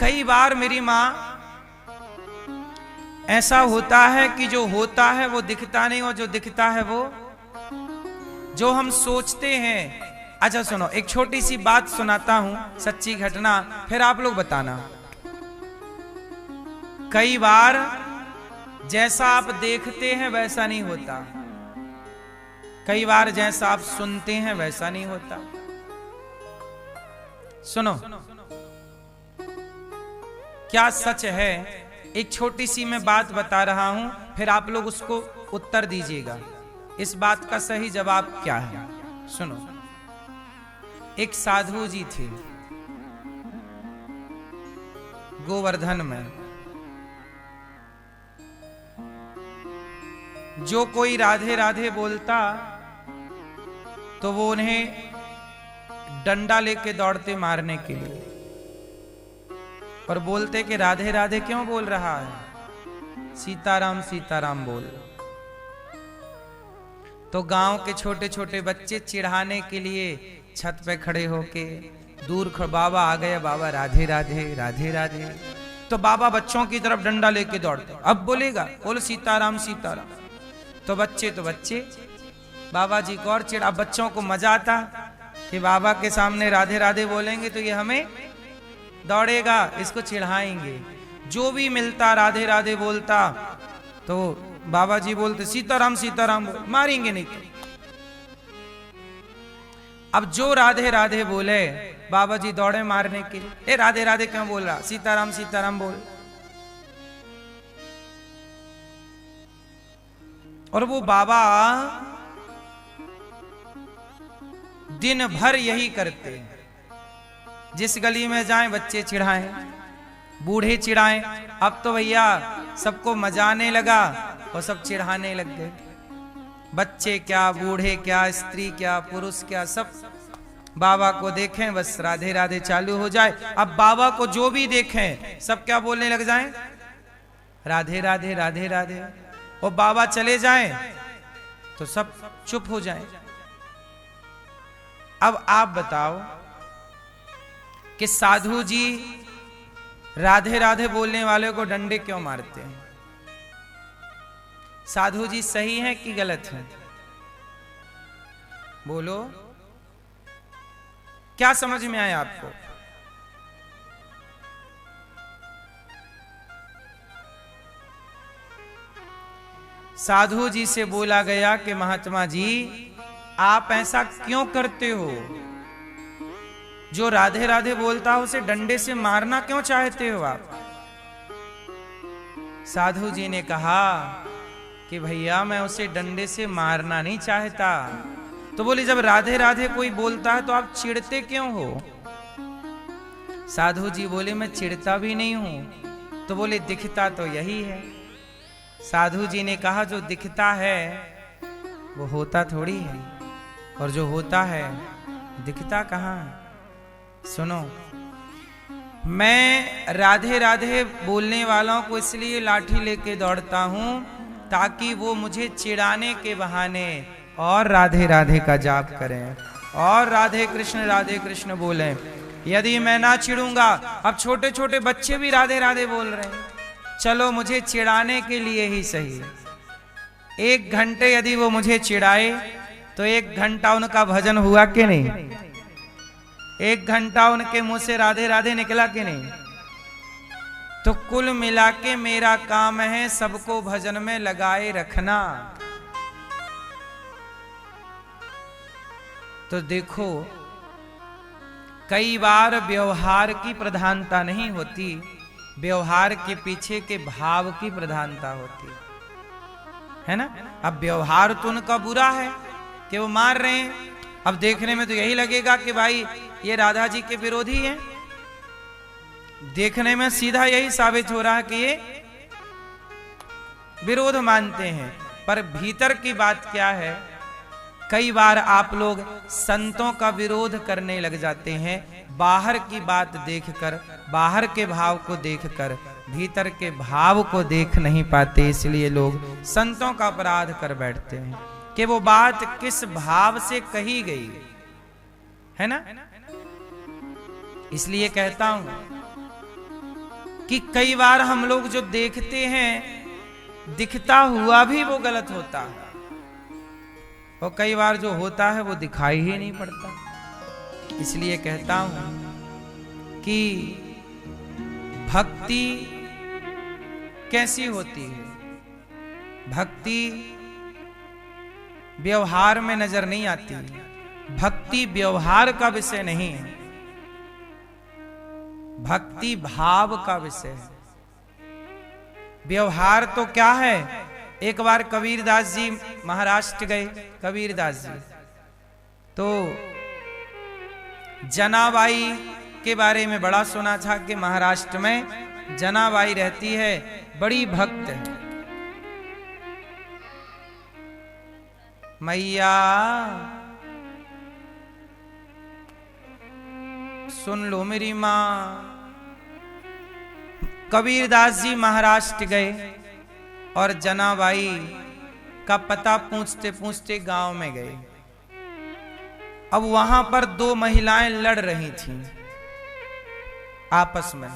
कई बार मेरी माँ ऐसा होता है कि जो होता है वो दिखता नहीं, और जो दिखता है वो जो हम सोचते हैं। अच्छा सुनो, एक छोटी सी बात सुनाता हूं, सच्ची घटना, फिर आप लोग बताना। कई बार जैसा आप देखते हैं वैसा नहीं होता, कई बार जैसा आप सुनते हैं वैसा नहीं होता। सुनो, क्या सच है? एक छोटी सी मैं बात बता रहा हूं, फिर आप लोग उसको उत्तर दीजिएगा, इस बात का सही जवाब क्या है। सुनो, एक साधु जी थे गोवर्धन में। जो कोई राधे राधे बोलता तो वो उन्हें डंडा लेके दौड़ते मारने के लिए, और बोलते कि राधे राधे क्यों बोल रहा है, सीताराम सीताराम बोल। तो गांव के छोटे छोटे बच्चे चिढ़ाने के लिए छत पे खड़े होके दूर बाबा आ गए, बाबा राधे राधे राधे राधे। तो बाबा बच्चों की तरफ डंडा लेके दौड़ते, अब बोलेगा, बोल सीताराम सीताराम। तो बच्चे बाबा जी को और चिढ़ा। बच्चों को मजा आता कि बाबा के सामने राधे राधे बोलेंगे तो ये हमें दौड़ेगा, इसको चिढ़ाएंगे। जो भी मिलता राधे राधे बोलता तो बाबा जी बोलते सीताराम सीताराम बोल, मारेंगे नहीं तो। अब जो राधे राधे बोले बाबा जी दौड़े मारने के लिए, ए राधे राधे क्यों बोल रहा, सीताराम सीताराम बोल। और वो बाबा दिन भर यही करते हैं, जिस गली में जाएं बच्चे चिढ़ाएं, बूढ़े चिढ़ाएं। अब तो भैया सबको मजा आने लगा और सब चिढ़ाने लग गए। बच्चे क्या, बूढ़े क्या, स्त्री क्या, पुरुष क्या, सब बाबा को देखें बस राधे राधे चालू हो जाए। अब बाबा को जो भी देखें सब क्या बोलने लग जाएं, राधे राधे राधे राधे। और बाबा चले जाएं तो सब चुप हो जाएं। अब आप बताओ कि साधु जी राधे राधे बोलने वाले को डंडे क्यों मारते हैं? साधु जी सही है कि गलत है? बोलो, क्या समझ में आया आपको? साधु जी से बोला गया कि महात्मा जी आप ऐसा क्यों करते हो? जो राधे राधे बोलता हो उसे डंडे से मारना क्यों चाहते हो आप? साधु जी ने कहा कि भैया मैं उसे डंडे से मारना नहीं चाहता। तो बोले जब राधे राधे कोई बोलता है तो आप चिढ़ते क्यों हो? साधु जी बोले मैं चिढ़ता भी नहीं हूं। तो बोले दिखता तो यही है। साधु जी ने कहा जो दिखता है वो होता थोड़ी है, और जो होता है दिखता कहाँ? सुनो, मैं राधे राधे बोलने वालों को इसलिए लाठी लेके दौड़ता हूं ताकि वो मुझे चिढ़ाने के बहाने और राधे राधे का जाप करें और राधे कृष्ण बोलें। यदि मैं ना चिढ़ूंगा, अब छोटे छोटे बच्चे भी राधे राधे बोल रहे हैं, चलो मुझे चिढ़ाने के लिए ही सही 1 घंटे यदि वो मुझे चिढ़ाए तो 1 घंटा उनका भजन हुआ कि नहीं? 1 घंटा उनके मुंह से राधे राधे निकला कि नहीं? तो कुल मिला के मेरा काम है सबको भजन में लगाए रखना। तो देखो, कई बार व्यवहार की प्रधानता नहीं होती, व्यवहार के पीछे के भाव की प्रधानता होती है ना। अब व्यवहार तो उनका बुरा है कि वो मार रहे हैं, अब देखने में तो यही लगेगा कि भाई ये राधा जी के विरोधी हैं, देखने में सीधा यही साबित हो रहा है कि ये विरोध मानते हैं, पर भीतर की बात क्या है? कई बार आप लोग संतों का विरोध करने लग जाते हैं, बाहर की बात देखकर, बाहर के भाव को देखकर, भीतर के भाव को देख नहीं पाते, इसलिए लोग संतों का अपराध कर बैठते हैं कि वो बात किस भाव से कही गई है ना। इसलिए कहता हूं कि कई बार हम लोग जो देखते हैं दिखता हुआ भी वो गलत होता है, और कई बार जो होता है वो दिखाई ही नहीं पड़ता। इसलिए कहता हूं कि भक्ति कैसी होती है? भक्ति व्यवहार में नजर नहीं आती। भक्ति व्यवहार का विषय नहीं है, भक्ति भाव का विषय है। व्यवहार तो क्या है? एक बार कबीरदास जी महाराष्ट्र गए। कबीरदास जी तो जनाबाई के बारे में बड़ा सुना था कि महाराष्ट्र में जनाबाई रहती है, बड़ी भक्त है। मैया सुन लो मेरी मां। कबीरदास जी महाराष्ट्र गए और जनाबाई का पता पूछते पूछते गांव में गए। अब वहां पर दो महिलाएं लड़ रही थीं आपस में।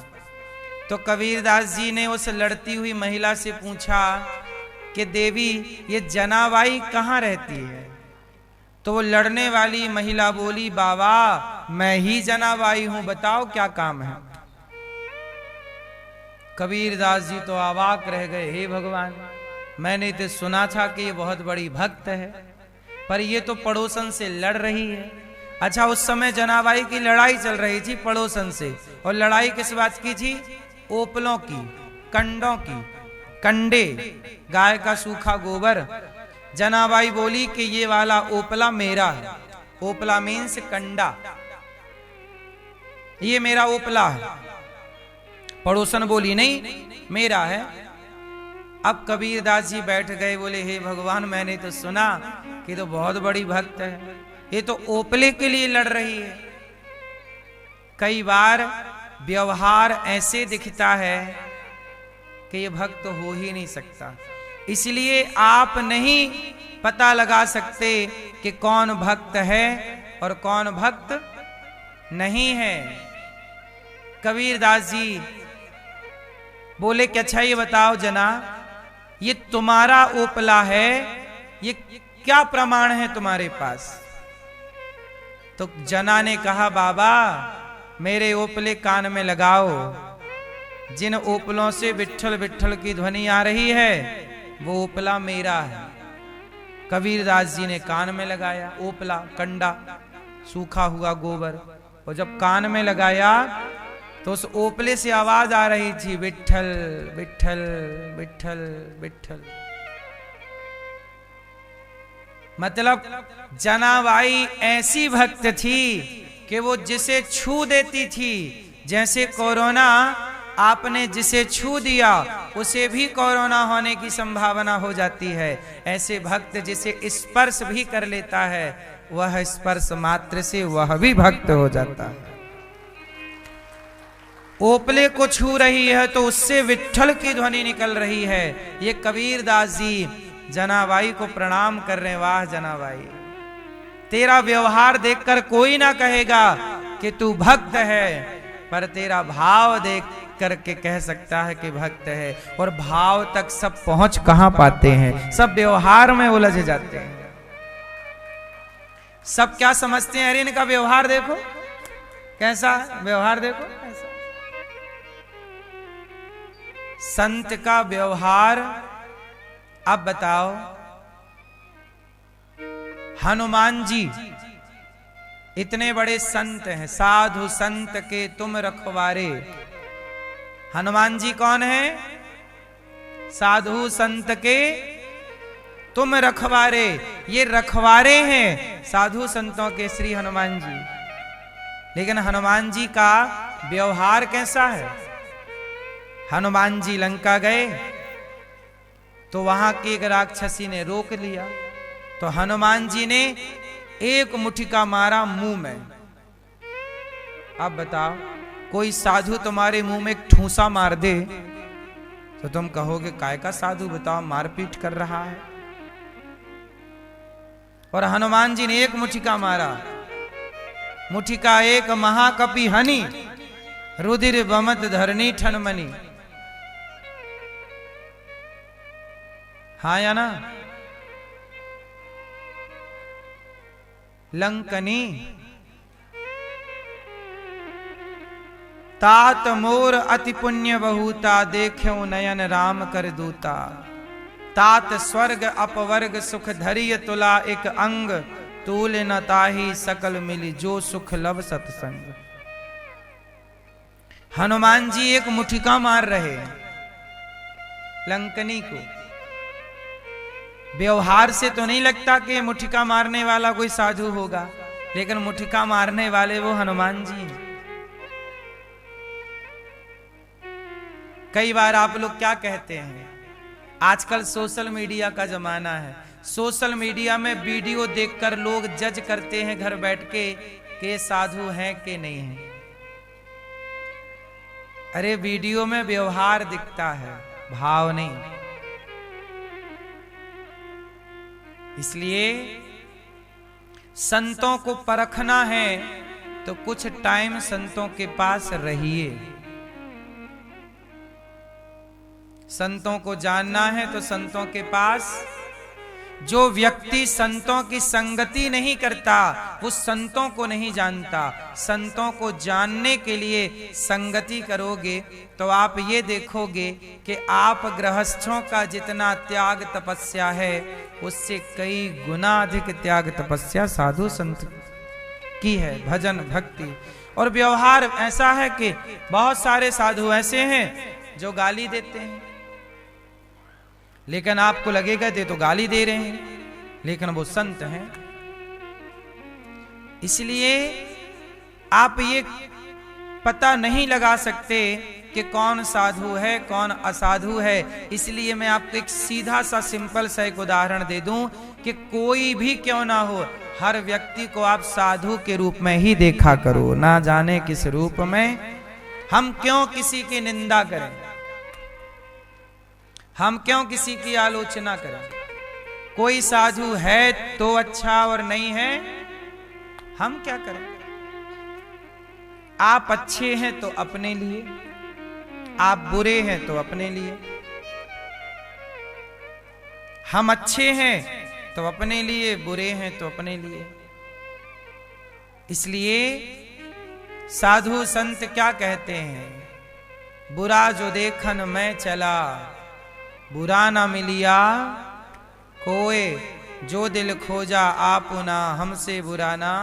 तो कबीरदास जी ने उस लड़ती हुई महिला से पूछा कि देवी ये जनाबाई कहाँ रहती है? तो वो लड़ने वाली महिला बोली, बाबा मैं ही जनाबाई हूं, बताओ क्या काम है? कबीरदास जी तो अवाक रह गए, हे भगवान, मैंने तो सुना था कि ये बहुत बड़ी भक्त है, पर ये तो पड़ोसन से लड़ रही है। अच्छा, उस समय जनाबाई की लड़ाई चल रही थी पड़ोसन से, और लड़ाई किस बात की थी? ओपलों की, कंडों की, कंडे, गाय का सूखा गोबर। जनाबाई बोली कि ये वाला ओपला मेरा है। ओपला मीन्स कंडा, ये मेरा ओपला है। पड़ोसन बोली नहीं मेरा है। अब कबीरदास जी बैठ गए, बोले हे भगवान, मैंने तो सुना कि तो बहुत बड़ी भक्त है, ये तो ओपले के लिए लड़ रही है। कई बार व्यवहार ऐसे दिखता है कि ये भक्त हो ही नहीं सकता। इसलिए आप नहीं पता लगा सकते कि कौन भक्त है और कौन भक्त नहीं है। कबीरदास जी बोले कि अच्छा ये बताओ जना, ये तुम्हारा ओपला है, ये क्या प्रमाण है तुम्हारे पास? तो जना ने कहा, बाबा मेरे ओपले कान में लगाओ, जिन ओपलों से विट्ठल विट्ठल की ध्वनि आ रही है वो ओपला मेरा है। कबीरदास जी ने कान में लगाया ओपला, कंडा, सूखा हुआ गोबर, और जब कान में लगाया तो उस ओपले से आवाज आ रही थी, विट्ठल विट्ठल विट्ठल विट्ठल। मतलब जनाबाई ऐसी भक्त थी कि वो जिसे छू देती थी। जैसे कोरोना आपने जिसे छू दिया उसे भी कोरोना होने की संभावना हो जाती है, ऐसे भक्त जिसे स्पर्श भी कर लेता है वह स्पर्श मात्र से वह भी भक्त हो जाता है। ओपले को छू रही है तो उससे विट्ठल की ध्वनि निकल रही है। ये कबीरदास जी जनाबाई को प्रणाम कर रहे हैं। वाह जनाबाई, तेरा व्यवहार देखकर कोई ना कहेगा कि तू भक्त है, पर तेरा भाव देख करके कह सकता है कि भक्त है। और भाव तक सब पहुंच कहां पाते हैं? सब व्यवहार में उलझ जाते हैं। सब क्या समझते हैं? अरे इनका व्यवहार देखो कैसा, व्यवहार देखो कैसा। संत का व्यवहार, अब बताओ, हनुमान जी इतने बड़े संत हैं, साधु संत के तुम रखवारे। हनुमान जी कौन है? साधु संत के तुम रखवारे। ये रखवारे हैं साधु संतों के श्री हनुमान जी। लेकिन हनुमान जी का व्यवहार कैसा है? हनुमान जी लंका गए तो वहां की एक राक्षसी ने रोक लिया, तो हनुमान जी ने एक मुठिका मारा मुंह में। अब बताओ, कोई साधु तुम्हारे मुंह में एक ठूसा मार दे तो तुम कहोगे काय का साधु, बताओ मारपीट कर रहा है। और हनुमान जी ने एक मुठिका मारा, मुठिका एक महाकपि हनि रुधिर बमत धरनी ठनमनी। हाँ या ना? लंकनी तात मोर अति पुण्य बहुता, देख्यो नयन राम कर दूता। तात स्वर्ग अपवर्ग सुख धरिय तुला, एक अंग तूल न ताही सकल मिली, जो सुख लब सत्संग। हनुमान जी एक मुठिका मार रहे लंकनी को। व्यवहार से तो नहीं लगता कि मुठिका मारने वाला कोई साधु होगा, लेकिन मुठिका मारने वाले वो हनुमान जी हैं। कई बार आप लोग क्या कहते हैं, आजकल सोशल मीडिया का जमाना है, सोशल मीडिया में वीडियो देखकर लोग जज करते हैं घर बैठ के साधु हैं कि नहीं है। अरे वीडियो में व्यवहार दिखता है, भाव नहीं। इसलिए संतों को परखना है तो कुछ टाइम संतों के पास रहिए। संतों को जानना है तो संतों के पास। जो व्यक्ति संतों की संगति नहीं करता वो संतों को नहीं जानता। संतों को जानने के लिए संगति करोगे तो आप ये देखोगे कि आप गृहस्थों का जितना त्याग तपस्या है उससे कई गुना अधिक त्याग तपस्या साधु संत की है। भजन भक्ति और व्यवहार ऐसा है कि बहुत सारे साधु ऐसे हैं जो गाली देते हैं, लेकिन आपको लगेगा ये तो गाली दे रहे हैं, लेकिन वो संत हैं। इसलिए आप ये पता नहीं लगा सकते कि कौन साधु है कौन असाधु है। इसलिए मैं आपको एक सीधा सा सिंपल सा एक उदाहरण दे दूं कि कोई भी क्यों ना हो, हर व्यक्ति को आप साधु के रूप में ही देखा करो। ना जाने किस रूप में। हम क्यों किसी की निंदा करें, हम क्यों किसी की आलोचना करें। कोई साधु है तो अच्छा और नहीं है हम क्या करें। आप अच्छे हैं तो अपने लिए, आप बुरे हैं तो अपने लिए। हम अच्छे हैं तो अपने लिए, बुरे हैं तो अपने लिए। इसलिए साधु संत क्या कहते हैं, बुरा जो देखन मैं चला, बुरा ना मिलिया कोय, जो दिल खोजा आपुना, हमसे बुरा ना